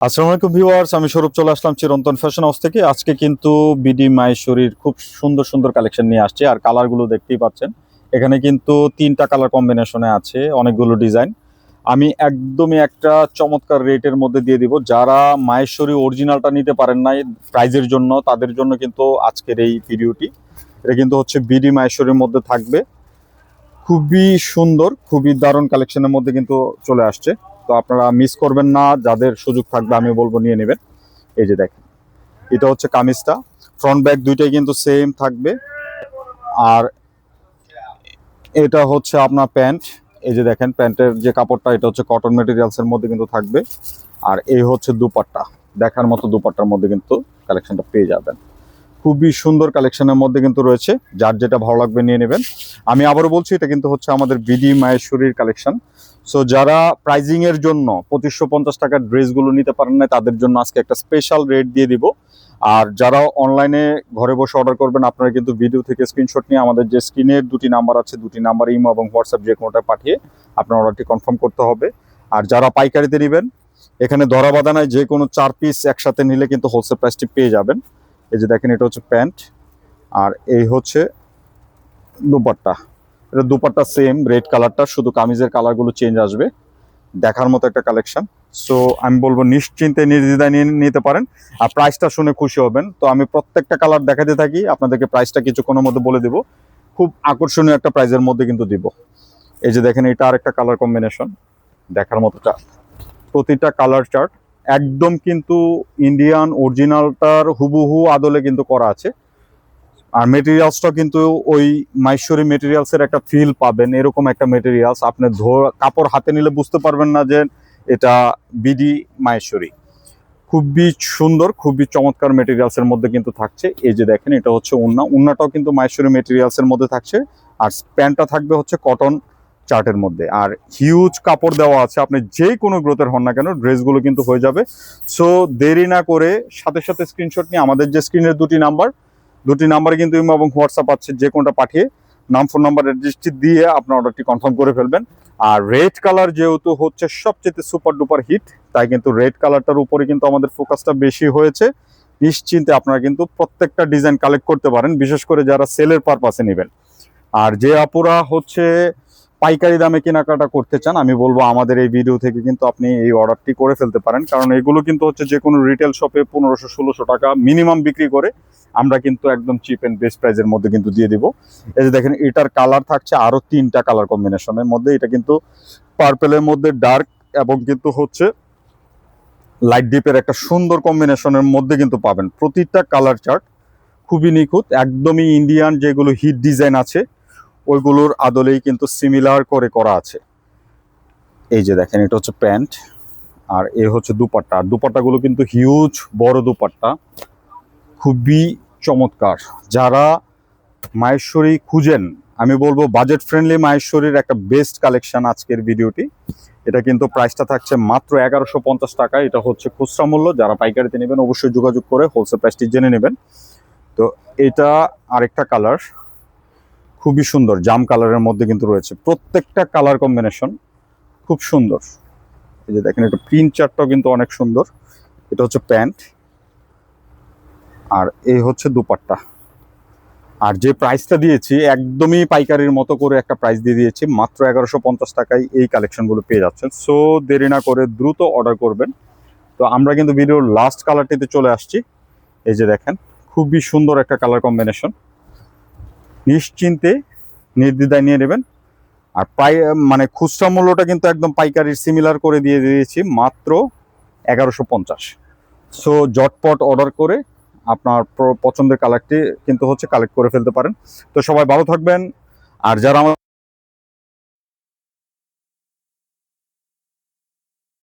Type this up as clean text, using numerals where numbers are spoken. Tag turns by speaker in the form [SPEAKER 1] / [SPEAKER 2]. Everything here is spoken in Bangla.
[SPEAKER 1] আসসালামু আলাইকুম ভিউয়ার্স, আমি স্বরূপ চলে আসলাম চিরন্তন ফ্যাশন হাউস থেকে। আজকে কিন্তু বিডি মাহেশ্বরীর খুব সুন্দর সুন্দর কালেকশন নিয়ে আসছে, আর কালারগুলো দেখতেই পাচ্ছেন। এখানে কিন্তু তিনটা কালার কম্বিনেশনে আছে, অনেকগুলো ডিজাইন। আমি একদমই একটা চমৎকার রেটের মধ্যে দিয়ে দিব। যারা মাহেশ্বরী অরিজিনালটা নিতে পারেন নাই প্রাইজের জন্য, তাদের জন্য কিন্তু আজকের এই ভিডিওটি। এটা কিন্তু হচ্ছে বিডি মাহেশ্বরীর মধ্যে থাকবে, খুবই সুন্দর, খুবই দারুণ কালেকশনের মধ্যে কিন্তু চলে আসছে। তো আপনারা মিস করবেন না, যাদের সুযোগ থাকবে আমি বলবো নিয়ে নেবেন। এই যে দেখেন, এটা হচ্ছে কামিজটা, ফ্রন্ট ব্যাক দুইটাই কিন্তু সেম থাকবে। আর এটা হচ্ছে আপনার প্যান্ট। এই যে দেখেন প্যান্টের যে কাপড়টা, এটা হচ্ছে কটন মেটেরিয়ালস এর মধ্যে কিন্তু থাকবে। আর এই হচ্ছে দুপাট্টা, দেখার মতো দুপাট্টার মধ্যে কিন্তু কালেকশনটা পেয়ে যাবেন। খুবই সুন্দর কালেকশনের মধ্যে কিন্তু রয়েছে, যার যেটা ভালো লাগবে নিয়ে নেবেন। আমি আবারও বলছি, এটা কিন্তু হচ্ছে আমাদের বিডি মাহেশ্বরীর কালেকশন। সো যারা প্রাইজিং এর জন্য 2550 টাকার ড্রেসগুলো নিতে পারেন না, তাদের জন্য আজকে একটা স্পেশাল রেট দিয়ে দিব। আর যারা অনলাইনে ঘরে বসে অর্ডার করবেন, আপনারা কিন্তু ভিডিও থেকে স্ক্রিনশট নিয়ে আমাদের যে স্ক্রিনের দুটি নাম্বার আছে, দুটি নাম্বার ইমো এবং হোয়াটসঅ্যাপ যে কোনোটা পাঠিয়ে আপনার অর্ডারটি কনফার্ম করতে হবে। আর যারা পাইকারিতে নেবেন, এখানে ধরা বাঁধা নাই, যে কোনো 4 পিস একসাথে নিলে কিন্তু হোলসেল প্রাইসটি পেয়ে যাবেন। এই যে দেখেন, এটা হচ্ছে প্যান্ট, আর এই হচ্ছে দুপাট্টা। এটা দুপাট্টা সেম রেড কালারটা, শুধু কামিজের কালারগুলো চেঞ্জ আসবে। দেখার মতো একটা কালেকশন। সো আমি বলবো নিশ্চিন্তে নির্দ্বিধায় নিয়ে নিতে পারেন, আর প্রাইসটা শুনে খুশি হবেন। তো আমি প্রত্যেকটা কালার দেখাতে থাকি, আপনাদেরকে প্রাইসটা কিছুক্ষণের মধ্যে বলে দিব। খুব আকর্ষণীয় একটা প্রাইসের মধ্যে কিন্তু দিব। এই যে দেখেন, এটা আর একটা কালার কম্বিনেশন, দেখার মতোটা। প্রতিটা কালার চার্ট একদম কিন্তু ইন্ডিয়ান অরিজিনালটার হুবহু আদলে কিন্তু করা আছে। আর মেটেরিয়ালসটা কিন্তু ওই মাহেশ্বরী মেটেরিয়ালস এর একটা ফিল পাবেন, এরকম একটা মেটেরিয়ালস। আপনি কাপড় হাতে নিলে বুঝতে পারবেন না যে এটা বিডি মাহেশ্বরী। খুবই সুন্দর, খুবই চমৎকার মেটেরিয়ালস এর মধ্যে কিন্তু থাকছে। এই যে দেখেন, এটা হচ্ছে উন্নাটাও কিন্তু মাহেশ্বরী মেটেরিয়ালস এর মধ্যে থাকছে। আর প্যান্টটা থাকবে হচ্ছে কটন চার্টের মধ্যে। আর হিউজ কাপড় দেওয়া আছে, আপনি যে কোনো গ্রোথের হন না কেন ড্রেসগুলো কিন্তু হয়ে যাবে। সো দেরি না করে সাথে সাথে স্ক্রিনশট নিয়ে আমাদের যে স্ক্রিনের দুটি নাম্বারে কিন্তু ইমো এবং হোয়াটসঅ্যাপ আছে, যে কোনটা পাঠিয়ে নাম, ফোন নাম্বার, অ্যাড্রেসটি দিয়ে আপনার অর্ডারটি কনফার্ম করে ফেলবেন। আর রেড কালার যেহেতু হচ্ছে সবচেয়ে সুপার ডুপার হিট, তাই কিন্তু রেড কালারটার উপরে কিন্তু আমাদের ফোকাসটা বেশি হয়েছে। নিশ্চিন্তে আপনারা কিন্তু প্রত্যেকটা ডিজাইন কালেক্ট করতে পারেন, বিশেষ করে যারা সেলের পারপাসে নেবেন। আর যে আপুরা হচ্ছে পাইকারি দামে কেনাকাটা করতে চান, আমি বলবো আমাদের এই ভিডিও থেকে কিন্তু আপনি এই অর্ডারটি করে ফেলতে পারেন। কারণ এগুলো কিন্তু হচ্ছে যে কোনো রিটেল শপে 1500-1600 টাকা মিনিমাম বিক্রি করে, আমরা কিন্তু একদম চিপ এন্ড বেস্ট প্রাইসের মধ্যে কিন্তু দিয়ে দিব। এই যে দেখেন, এটার কালার থাকছে আরো তিনটা কালার কম্বিনেশনের মধ্যে। এটা কিন্তু পার্পেলের মধ্যে ডার্ক, এবং কিন্তু হচ্ছে লাইট ডিপের একটা সুন্দর কম্বিনেশনের মধ্যে কিন্তু পাবেন। প্রতিটা কালার চার্ট খুবই নিখুঁত, একদমই ইন্ডিয়ান যেগুলো হিট ডিজাইন আছে ওইগুলোর আদলেই কিন্তু সিমিলার করে করা আছে। এই যে দেখেন, এটা হচ্ছে প্যান্ট, আর এ হচ্ছে দুপাট্টা। আর দুপাট্টাগুলো কিন্তু হিউজ বড় দুপাট্টা, খুবই চমৎকার। যারা মাহেশ্বরী খুঁজেন, আমি বলবো বাজেট ফ্রেন্ডলি মাহেশ্বরীর একটা বেস্ট কালেকশন আজকের ভিডিওটি। এটা কিন্তু প্রাইসটা থাকছে মাত্র 1150 টাকা। এটা হচ্ছে খুচরা মূল্য, যারা পাইকারিতে নেবেন অবশ্যই যোগাযোগ করে হোলসেল প্রাইসটি জেনে নেবেন। তো এটা আরেকটা কালার, খুবই সুন্দর, জাম কালারের মধ্যে কিন্তু রয়েছে। প্রত্যেকটা কালার কম্বিনেশন খুব সুন্দর। এই যে দেখেন, এটা প্রিন্ট চার্টটাও কিন্তু অনেক সুন্দর। এটা হচ্ছে প্যান্ট, আর এই হচ্ছে দুপাট্টা। আর যে প্রাইসটা দিয়েছি একদমই পাইকারির মতো করে একটা প্রাইস দিয়ে দিয়েছি, মাত্র 1150 টাকায় এই কালেকশনগুলো পেয়ে যাচ্ছেন। সো দেরি না করে দ্রুত অর্ডার করবেন। তো আমরা কিন্তু ভিডিওর লাস্ট কালারটিতে চলে আসছি। এই যে দেখেন, খুবই সুন্দর একটা কালার কম্বিনেশন, নিশ্চিন্তে নির্দ্বিধায় নিয়ে নেবেন। আর মানে খুচরা মূল্যটা কিন্তু একদম পাইকারির সিমিলার করে দিয়ে দিয়েছি, মাত্র 1150। সো জটপট অর্ডার করে আপনার পছন্দের কালারটি কিন্তু হচ্ছে কালেক্ট করে ফেলতে পারেন। তো সবাই ভালো থাকবেন। আর যারা